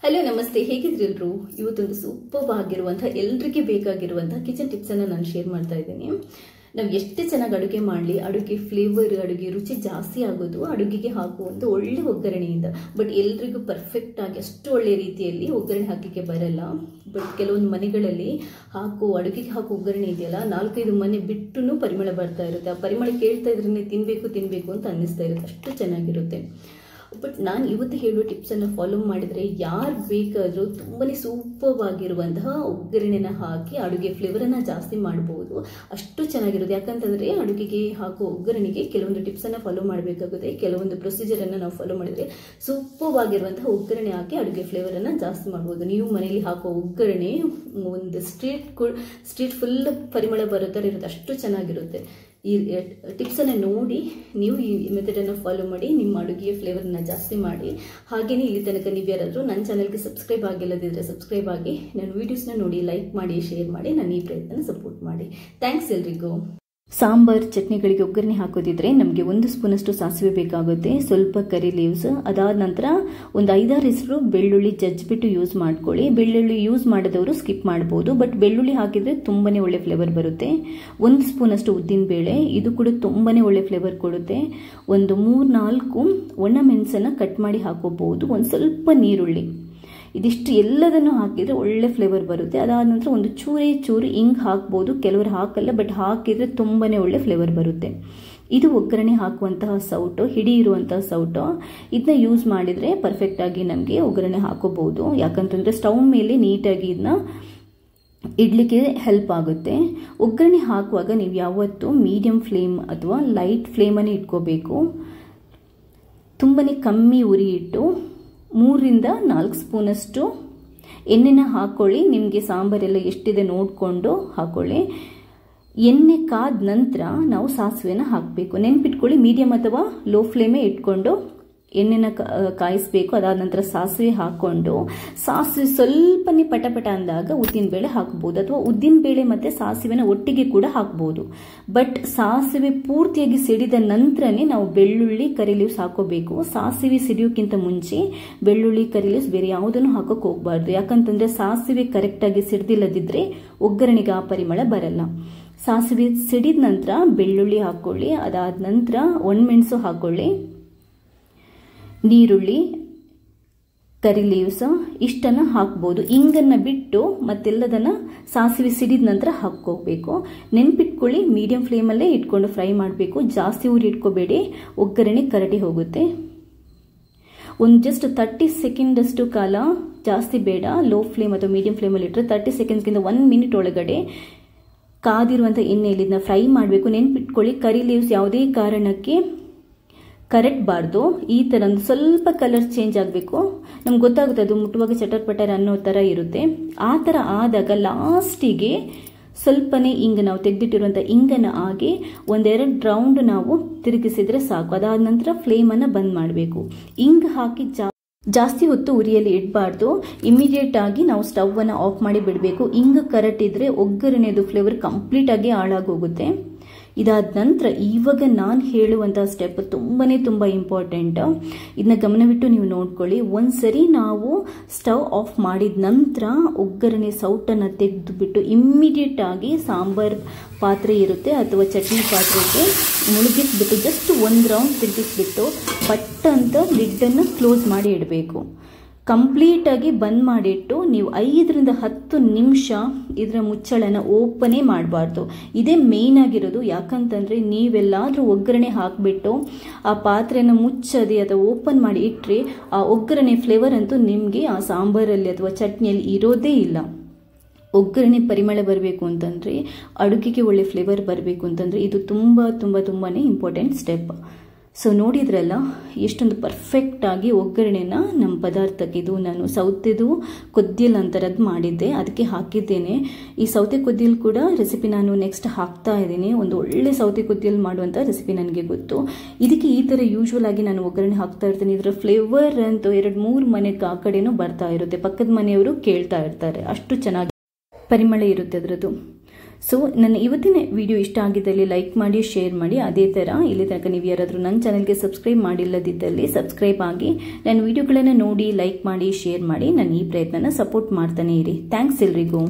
Hello ನಮಸ್ತೆ, ಹೇಗಿದ್ರಿ ಎಲ್ರು? ಇವತ್ತೊಂದು ಸೂಪರ್ ಆಗಿರುವಂತಹ ಎಲ್ಲರಿಗೆ ಬೇಕಾಗಿರುವಂತಹ ಕಿಚನ್ ಟಿಪ್ಸ್ ಅನ್ನ ನಾನು ಶೇರ್ ಮಾಡ್ತಾ ಇದ್ದೀನಿ. ನಾವು ಎಷ್ಟೇ ಚೆನ್ನಾಗಿ ಅಡುಗೆ ಮಾಡಲಿ, ಅಡುಗೆ ಫ್ಲೇವರ್, ಅಡುಗೆ ರುಚಿ ಜಾಸ್ತಿ ಆಗೋದು ಅಡುಗೆಗೆ ಹಾಕುವಂತ ಒಳ್ಳೆ ಒಗ್ಗರಣೆಯಿಂದ. ಬಟ್ ಎಲ್ರಿಗೂ ಪರ್ಫೆಕ್ಟ್ ಆಗಿ ಅಷ್ಟು ಒಳ್ಳೆ ರೀತಿಯಲ್ಲಿ ಒಗ್ಗರಣೆ ಹಾಕಲಿಕ್ಕೆ ಬರಲ್ಲ. ಬಟ್ ಕೆಲವೊಂದು ಮನೆಗಳಲ್ಲಿ ಅಡುಗೆಗೆ ಹಾಕೋ ಒಗ್ಗರಣೆ ಇದೆಯಲ್ಲ, 4-5 ಮನೆ ಬಿಟ್ಟು ಪರಿಮಳ ಬರ್ತಾ ಇರುತ್ತೆ. ಆ ಪರಿಮಳ ಕೇಳ್ತಾ ಇದ್ರೇ ತಿನ್ಬೇಕು ಅಂತ ಅನ್ನಿಸ್ತಾ ಇರುತ್ತೆ, ಅಷ್ಟು ಚೆನ್ನಾಗಿರುತ್ತೆ. ಬಟ್ ನಾನು ಇವತ್ತು ಹೇಳುವ ಟಿಪ್ಸನ್ನು ಫಾಲೋ ಮಾಡಿದರೆ ಯಾರು ಬೇಕಾದರೂ ತುಂಬಾ ಸೂಪರ್ ಆಗಿರುವಂತಹ ಒಗ್ಗರಣೆನ ಹಾಕಿ ಅಡುಗೆ ಫ್ಲೇವರನ್ನು ಜಾಸ್ತಿ ಮಾಡ್ಬೋದು. ಅಷ್ಟು ಚೆನ್ನಾಗಿರುತ್ತೆ. ಯಾಕಂತಂದರೆ ಅಡುಗೆಗೆ ಹಾಕೋ ಒಗ್ಗರಣೆಗೆ ಕೆಲವೊಂದು ಟಿಪ್ಸನ್ನು ಫಾಲೋ ಮಾಡಬೇಕಾಗುತ್ತೆ. ಕೆಲವೊಂದು ಪ್ರೊಸೀಜರನ್ನು ನಾವು ಫಾಲೋ ಮಾಡಿದರೆ ಸೂಪರ್ ಆಗಿರುವಂತಹ ಒಗ್ಗರಣೆ ಹಾಕಿ ಅಡುಗೆ ಫ್ಲೇವರನ್ನು ಜಾಸ್ತಿ ಮಾಡ್ಬೋದು. ನೀವು ಮನೆಯಲ್ಲಿ ಹಾಕೋ ಒಗ್ಗರಣೆ ಒಂದು ಸ್ಟ್ರೀಟ್ ಫುಲ್ ಪರಿಮಳ ಬರೋ ಥರ ಇರುತ್ತೆ, ಅಷ್ಟು ಚೆನ್ನಾಗಿರುತ್ತೆ. ಈ ಟಿಪ್ಸನ್ನು ನೋಡಿ ನೀವು ಈ ಮೆಥಡನ್ನು ಫಾಲೋ ಮಾಡಿ ನಿಮ್ಮ ಅಡುಗೆಯ ಫ್ಲೇವರ್ನ ಜಾಸ್ತಿ ಮಾಡಿ. ಹಾಗೆಯೇ ಇಲ್ಲಿ ತನಕ ನೀವು ಯಾರಾದರೂ ನನ್ನ ಚಾನಲ್ಗೆ ಸಬ್ಸ್ಕ್ರೈಬ್ ಆಗಿಲ್ಲದಿದ್ದರೆ ಸಬ್ಸ್ಕ್ರೈಬ್ ಆಗಿ, ನನ್ನ ವೀಡಿಯೋಸ್ನ ನೋಡಿ ಲೈಕ್ ಮಾಡಿ, ಶೇರ್ ಮಾಡಿ, ನನ್ನ ಈ ಪ್ರಯತ್ನ ಸಪೋರ್ಟ್ ಮಾಡಿ. ಥ್ಯಾಂಕ್ಸ್ ಎಲ್ರಿಗೂ. ಸಾಂಬಾರ್ ಚಟ್ನಿಗಳಿಗೆ ಒಗ್ಗರಣೆ ಹಾಕೋದಿದ್ರೆ ನಮಗೆ 1 ಸ್ಪೂನಷ್ಟು ಸಾಸಿವೆ ಬೇಕಾಗುತ್ತೆ, ಸ್ವಲ್ಪ ಕರಿ ಲೀವ್ಸ್, ಅದಾದ ನಂತರ ಒಂದು 5-6 ಹೆಸರು ಬೆಳ್ಳುಳ್ಳಿ ಜಜ್ಜಿಬಿಟ್ಟು ಯೂಸ್ ಮಾಡ್ಕೊಳ್ಳಿ. ಬೆಳ್ಳುಳ್ಳಿ ಯೂಸ್ ಮಾಡಿದವರು ಸ್ಕಿಪ್ ಮಾಡ್ಬೋದು, ಬಟ್ ಬೆಳ್ಳುಳ್ಳಿ ಹಾಕಿದರೆ ತುಂಬಾನೇ ಒಳ್ಳೆ ಫ್ಲೇವರ್ ಬರುತ್ತೆ. 1 ಸ್ಪೂನಷ್ಟು ಉದ್ದಿನಬೇಳೆ, ಇದು ಕೂಡ ತುಂಬಾನೇ ಒಳ್ಳೆ ಫ್ಲೇವರ್ ಕೊಡುತ್ತೆ. ಒಂದು 3-4 ಒಣಮೆಣಸನ್ನು ಕಟ್ ಮಾಡಿ ಹಾಕೋಬಹುದು. ಒಂದು ಸ್ವಲ್ಪ ನೀರುಳ್ಳಿ, ಇದಿಷ್ಟು ಎಲ್ಲದನ್ನು ಹಾಕಿದರೆ ಒಳ್ಳೆ ಫ್ಲೇವರ್ ಬರುತ್ತೆ. ಅದಾದ ನಂತರ ಒಂದು ಚೂರು ಇಂಗ್ ಹಾಕ್ಬೋದು, ಕೆಲವರು ಹಾಕಲ್ಲ, ಬಟ್ ಹಾಕಿದರೆ ತುಂಬಾನೇ ಒಳ್ಳೆ ಫ್ಲೇವರ್ ಬರುತ್ತೆ. ಇದು ಒಗ್ಗರಣೆ ಹಾಕುವಂತಹ ಸೌಟು, ಹಿಡಿ ಇರುವಂತಹ ಸೌಟು. ಇದನ್ನ ಯೂಸ್ ಮಾಡಿದರೆ ಪರ್ಫೆಕ್ಟ್ ಆಗಿ ನಮಗೆ ಒಗ್ಗರಣೆ ಹಾಕೋಬಹುದು. ಯಾಕಂತಂದ್ರೆ ಸ್ಟವ್ ಮೇಲೆ ನೀಟಾಗಿ ಇದನ್ನ ಇಡ್ಲಿಕ್ಕೆ ಹೆಲ್ಪ್ ಆಗುತ್ತೆ. ಒಗ್ಗರಣೆ ಹಾಕುವಾಗ ನೀವು ಯಾವತ್ತೂ ಮೀಡಿಯಂ ಫ್ಲೇಮ್ ಅಥವಾ ಲೈಟ್ ಫ್ಲೇಮನ್ನು ಇಟ್ಕೋಬೇಕು. ತುಂಬಾನೇ ಕಮ್ಮಿ ಉರಿ ಇಟ್ಟು 3-4 ಸ್ಪೂನಷ್ಟು ಎಣ್ಣೆನ ಹಾಕೊಳ್ಳಿ. ನಿಮಗೆ ಸಾಂಬಾರೆಲ್ಲ ಎಷ್ಟಿದೆ ನೋಡಿಕೊಂಡು ಹಾಕೊಳ್ಳಿ. ಎಣ್ಣೆ ಕಾದ ನಂತರ ನಾವು ಸಾಸಿವೆನ ಹಾಕಬೇಕು. ನೆನ್ಪಿಟ್ಕೊಳ್ಳಿ, ಮೀಡಿಯಂ ಅಥವಾ ಲೋ ಫ್ಲೇಮೇ ಇಟ್ಕೊಂಡು ಎಣ್ಣೆನ ಕಾಯಿಸಬೇಕು. ಅದಾದ ನಂತರ ಸಾಸಿವೆ ಹಾಕೊಂಡು, ಸಾಸಿವೆ ಸ್ವಲ್ಪನೇ ಪಟಪಟ ಅಂದಾಗ ಉದ್ದಿನಬೇಳೆ ಹಾಕಬಹುದು, ಅಥವಾ ಉದ್ದಿನಬೇಳೆ ಮತ್ತೆ ಸಾಸಿವೆನ ಒಟ್ಟಿಗೆ ಕೂಡ ಹಾಕಬಹುದು. ಬಟ್ ಸಾಸಿವೆ ಪೂರ್ತಿಯಾಗಿ ಸಿಡಿದ ನಂತರನೇ ನಾವು ಬೆಳ್ಳುಳ್ಳಿ ಕರಿ ಲೀವ್ಸ್ ಹಾಕೋಬೇಕು. ಸಾಸಿವೆ ಸಿಡಿಯೋಕ್ಕಿಂತ ಮುಂಚೆ ಬೆಳ್ಳುಳ್ಳಿ ಕರಿ ಲೀವ್ಸ್ ಬೇರೆ ಯಾವುದನ್ನು ಹಾಕೋಕೆ ಹೋಗಬಾರ್ದು. ಯಾಕಂತಂದ್ರೆ ಸಾಸಿವೆ ಕರೆಕ್ಟ್ ಆಗಿ ಸಿಡಿದಿಲ್ಲದಿದ್ರೆ ಒಗ್ಗರಣೆಗೆ ಆ ಪರಿಮಳ ಬರಲ್ಲ. ಸಾಸಿವೆ ಸಿಡಿದ ನಂತರ ಬೆಳ್ಳುಳ್ಳಿ ಹಾಕೊಳ್ಳಿ. ಅದಾದ ನಂತರ ಒಣಮೆಣಸು ಹಾಕೊಳ್ಳಿ, ನೀರುಳ್ಳಿ, ಕರಿ ಲೀವ್ಸ್ ಇಷ್ಟನ್ನು ಹಾಕ್ಬೋದು. ಇಂಗನ್ನು ಬಿಟ್ಟು ಮತ್ತೆಲ್ಲದನ್ನ ಸಾಸಿವೆ ಸಿಡಿದ ನಂತರ ಹಾಕೋಬೇಕು. ನೆನ್ಪಿಟ್ಕೊಳ್ಳಿ, ಮೀಡಿಯಂ ಫ್ಲೇಮಲ್ಲೇ ಇಟ್ಕೊಂಡು ಫ್ರೈ ಮಾಡಬೇಕು. ಜಾಸ್ತಿ ಉರಿ ಇಟ್ಕೋಬೇಡಿ, ಒಗ್ಗರಣೆ ಕರಡಿ ಹೋಗುತ್ತೆ. ಒಂದು ಜಸ್ಟ್ 30 ಸೆಕೆಂಡ್ ಅಷ್ಟು ಕಾಲ, ಜಾಸ್ತಿ ಬೇಡ, ಲೋ ಫ್ಲೇಮ್ ಅಥವಾ ಮೀಡಿಯಂ ಫ್ಲೇಮಲ್ಲಿ ಇಟ್ಟರೆ 30 ಸೆಕೆಂಡ್ಸ್ಗಿಂತ 1 ಮಿನಿಟ್ ಒಳಗಡೆ ಕಾದಿರುವಂಥ ಎಣ್ಣೆಯಲ್ಲಿ ಇದನ್ನ ಫ್ರೈ ಮಾಡಬೇಕು. ನೆನ್ಪಿಟ್ಕೊಳ್ಳಿ, ಕರಿ ಲೀವ್ಸ್ ಯಾವುದೇ ಕಾರಣಕ್ಕೆ ಕರಟಬಾರ್ದು. ಈ ಥರ ಒಂದು ಸ್ವಲ್ಪ ಕಲರ್ ಚೇಂಜ್ ಆಗಬೇಕು. ನಮ್ಗೆ ಗೊತ್ತಾಗುತ್ತೆ, ಅದು ಮುಟ್ಟುವಾಗ ಚಟರ್ ಪಟರ್ ಅನ್ನೋ ಥರ ಇರುತ್ತೆ. ಆ ಥರ ಆದಾಗ ಲಾಸ್ಟಿಗೆ ಸ್ವಲ್ಪನೇ ನಾವು ತೆಗೆದಿಟ್ಟಿರುವಂಥ ಇಂಗನ್ನು ಹಾಕಿ 1-2 ರೌಂಡ್ ನಾವು ತಿರುಗಿಸಿದ್ರೆ ಸಾಕು. ಅದಾದ ನಂತರ ಫ್ಲೇಮನ್ನು ಬಂದ್ ಮಾಡಬೇಕು. ಇಂಗ್ ಹಾಕಿ ಜಾಸ್ತಿ ಹೊತ್ತು ಉರಿಯಲ್ಲಿ ಇಡಬಾರ್ದು. ಇಮಿಡಿಯೇಟ್ ಆಗಿ ನಾವು ಸ್ಟವ್ ಅನ್ನು ಆಫ್ ಮಾಡಿ ಬಿಡಬೇಕು. ಇಂಗ್ ಕರಟಿದ್ರೆ ಒಗ್ಗರಣೆದು ಫ್ಲೇವರ್ ಕಂಪ್ಲೀಟ್ ಆಗಿ ಹಾಳಾಗೋಗುತ್ತೆ. ಇದಾದ ನಂತರ ಇವಾಗ ನಾನು ಹೇಳುವಂತಹ ಸ್ಟೆಪ್ ತುಂಬಾ ಇಂಪಾರ್ಟೆಂಟ್. ಇದನ್ನ ಗಮನವಿಟ್ಟು ನೀವು ನೋಡ್ಕೊಳ್ಳಿ. ಒಂದ್ಸರಿ ನಾವು ಸ್ಟವ್ ಆಫ್ ಮಾಡಿದ ನಂತರ ಒಗ್ಗರಣೆ ಸೌಟನ್ನು ತೆಗೆದುಬಿಟ್ಟು ಇಮ್ಮಿಡಿಯೇಟ್ ಆಗಿ ಸಾಂಬಾರ್ ಪಾತ್ರೆ ಇರುತ್ತೆ ಅಥವಾ ಚಟ್ನಿ ಪಾತ್ರೆಗೆ ಮುಳುಗಿಸ್ಬಿಟ್ಟು ಜಸ್ಟ್ 1 ರೌಂಡ್ ತಿರುಗಿಸ್ಬಿಟ್ಟು ಪಟ್ಟ ಅಂತ ಲಿಡ್ಡನ್ನು ಕ್ಲೋಸ್ ಮಾಡಿ ಇಡಬೇಕು. ಕಂಪ್ಲೀಟ್ ಆಗಿ ಬಂದ್ ಮಾಡಿಟ್ಟು ನೀವು 5-10 ನಿಮಿಷ ಇದರ ಮುಚ್ಚಳನ ಓಪನೇ ಮಾಡಬಾರ್ದು. ಇದೇ ಮೇನ್ ಆಗಿರೋದು. ಯಾಕಂತಂದ್ರೆ ನೀವೆಲ್ಲಾದ್ರೂ ಒಗ್ಗರಣೆ ಹಾಕ್ಬಿಟ್ಟು ಆ ಪಾತ್ರೆನ ಮುಚ್ಚದೆ ಅಥವಾ ಓಪನ್ ಮಾಡಿ ಇಟ್ಟರೆ ಆ ಒಗ್ಗರಣೆ ಫ್ಲೇವರ್ ಅಂತೂ ನಿಮಗೆ ಆ ಸಾಂಬಾರಲ್ಲಿ ಅಥವಾ ಚಟ್ನಿಯಲ್ಲಿ ಇರೋದೇ ಇಲ್ಲ. ಒಗ್ಗರಣೆ ಪರಿಮಳ ಬರಬೇಕು ಅಂತಂದ್ರೆ, ಅಡುಗೆಗೆ ಒಳ್ಳೆ ಫ್ಲೇವರ್ ಬರಬೇಕು ಅಂತಂದ್ರೆ ಇದು ತುಂಬಾನೇ ಇಂಪಾರ್ಟೆಂಟ್ ಸ್ಟೆಪ್. ಸೊ ನೋಡಿದ್ರಲ್ಲ, ಎಷ್ಟೊಂದು ಪರ್ಫೆಕ್ಟ್ ಆಗಿ ಒಗ್ಗರಣೆನ ನಮ್ಮ ಪದಾರ್ಥಕ್ಕೆ, ಇದು ನಾನು ಸೌತೆದು ಕೊದ್ದಿಲ್ ಅಂತರದ್ದು ಮಾಡಿದ್ದೆ, ಅದಕ್ಕೆ ಹಾಕಿದ್ದೇನೆ. ಈ ಸೌತೆ ಕೊದ್ದಿಲ್ ಕೂಡ ರೆಸಿಪಿ ನಾನು ನೆಕ್ಸ್ಟ್ ಹಾಕ್ತಾ ಇದ್ದೀನಿ. ಒಂದು ಒಳ್ಳೆ ಸೌತೆ ಕೊದ್ದಿಲ್ ಮಾಡುವಂಥ ರೆಸಿಪಿ ನನಗೆ ಗೊತ್ತು. ಇದಕ್ಕೆ ಈ ಥರ ಯೂಶ್ವಲ್ ಆಗಿ ನಾನು ಒಗ್ಗರಣೆ ಹಾಕ್ತಾ ಇರ್ತೀನಿ. ಇದರ ಫ್ಲೇವರ್ ಅಂತೂ 2-3 ಮನೆಗೆ ಆ ಕಡೆನೂ ಬರ್ತಾ ಇರುತ್ತೆ. ಪಕ್ಕದ ಮನೆಯವರು ಕೇಳ್ತಾ ಇರ್ತಾರೆ, ಅಷ್ಟು ಚೆನ್ನಾಗಿ ಪರಿಮಳ ಇರುತ್ತೆ ಅದರದ್ದು. ಸೊ ನನ್ನ ಇವತ್ತಿನ ವಿಡಿಯೋ ಇಷ್ಟ ಆಗಿದ್ದಲ್ಲಿ ಲೈಕ್ ಮಾಡಿ, ಶೇರ್ ಮಾಡಿ. ಅದೇ ಥರ ಇಲ್ಲಿ ತನಕ ನೀವು ಯಾರಾದರೂ ನನ್ನ ಚಾನಲ್ಗೆ ಸಬ್ಸ್ಕ್ರೈಬ್ ಮಾಡಿಲ್ಲದಿದ್ದಲ್ಲಿ ಸಬ್ಸ್ಕ್ರೈಬ್ ಆಗಿ ನನ್ನ ವಿಡಿಯೋಗಳನ್ನು ನೋಡಿ, ಲೈಕ್ ಮಾಡಿ, ಶೇರ್ ಮಾಡಿ. ನನ್ನ ಈ ಪ್ರಯತ್ನನ ಸಪೋರ್ಟ್ ಮಾಡ್ತಾನೆ ಇರಿ. ಥ್ಯಾಂಕ್ಸ್ ಎಲ್ರಿಗೂ.